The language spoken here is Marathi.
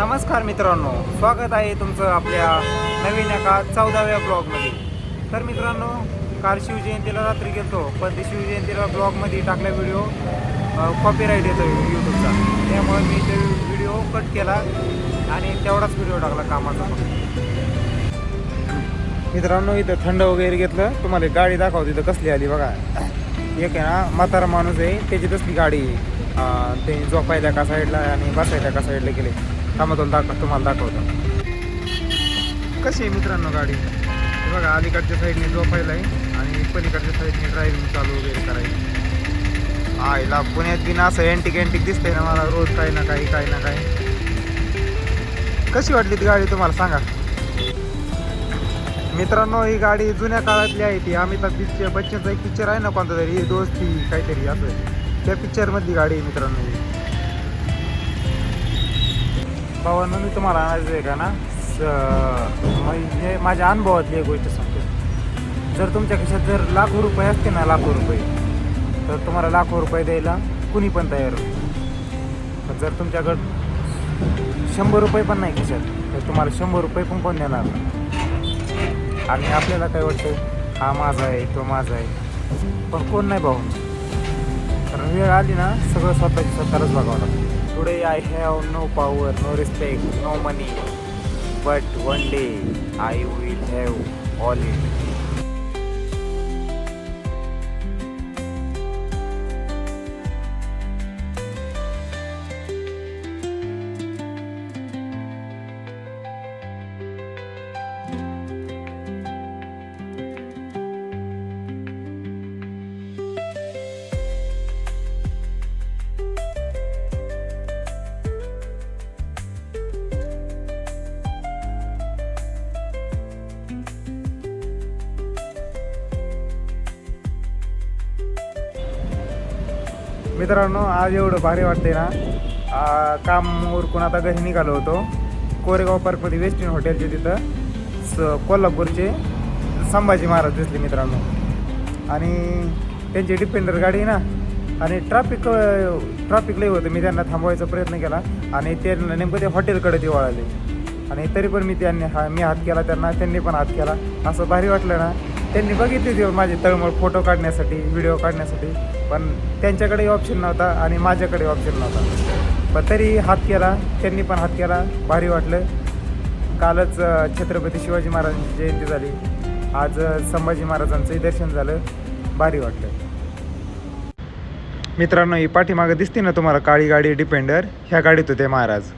नमस्कार मित्रांनो, स्वागत आहे तुमचं आपल्या नवीन एका 14व्या ब्लॉगमध्ये. तर मित्रांनो, काल शिवजयंतीला रात्री गेलतो, पण ते शिवजयंतीला ब्लॉगमध्ये टाकला व्हिडिओ कॉपीराईट येतो यूट्यूबचा. त्यामुळे मी ते व्हिडिओ कट केला आणि तेवढाच व्हिडिओ टाकला कामाचा. मित्रांनो, इथं थंड वगैरे घेतलं. तुम्हाला एक गाडी दाखवतो इथं कसली आली बघा. एक आहे ना म्हातारा माणूस आहे, त्याची तसली गाडी ते झोपायला एका साईडला आणि बसायला एका साईडला गेले. तुम्हाला दाखवतो कशी आहे मित्रांनो गाडी. बघा, अलीकडच्या साईडने झोपायला आहे आणि पलीकडच्या साईडने ड्रायव्हिंग चालू वगैरे करायची. आईला पुण्यात बिना असं अँटिक दिसतंय ना मला रोज, काही ना काही. कशी वाटली ती गाडी तुम्हाला सांगा मित्रांनो. ही गाडी जुन्या काळातली आहे. ती अमिताभ बच्चनचा एक पिक्चर आहे ना कोणता तरी, दोस्ती काहीतरी असं, त्या पिक्चरमधली गाडी आहे मित्रांनो ही. भावांनो, मी तुम्हाला आणायचं आहे का ना, म्हणजे माझ्या अनुभवातली एक गोष्ट सांगतो. जर तुमच्या खिशात जर लाखो रुपये असते ना, लाखो रुपये, तर तुम्हाला लाखो रुपये द्यायला कुणी पण तयार होईल. पण जर तुमच्याकडं 100 रुपये पण नाही खिशात, तर तुम्हाला 100 रुपये पण कोण देणार नाही. आणि आपल्याला काय वाटतं, हा माझा आहे, तो माझा आहे, पण कोण नाही भाऊ. कारण वेळ आली ना, सगळं स्वतःलाच बघावं लागतं. Today I have no power, no respect, no money, but one day I will have all it. मित्रांनो, आज एवढं भारी वाटते ना. काम उरकून आता घरी निघालो होतो. कोरेगाव पार्कमध्ये वेस्टिन हॉटेलचे तिथं कोल्हापूरचे संभाजी महाराज दिसले मित्रांनो. आणि त्यांची डिपेंडर गाडी ना, आणि ट्रॅफिक लई होतं. मी त्यांना थांबवायचा प्रयत्न केला आणि ते नेमकं ते हॉटेलकडे ते वळाले. आणि तरी पण मी हात केला त्यांना, त्यांनी पण हात केला. असं भारी वाटलं ना. त्यांनी बघितली ते माझे तळमळ फोटो काढण्यासाठी, व्हिडिओ काढण्यासाठी, पण त्यांच्याकडे ऑप्शन नव्हता आणि माझ्याकडे ऑप्शन नव्हता. पण तरी हात केला, त्यांनी पण हात केला. भारी वाटलं. कालच छत्रपती शिवाजी महाराजांची जयंती झाली, आज संभाजी महाराजांचंही दर्शन झालं. भारी वाटलं मित्रांनो. ही पाठीमागं दिसते ना तुम्हाला काळी गाडी डिपेंडर, ह्या गाडीत होते महाराज.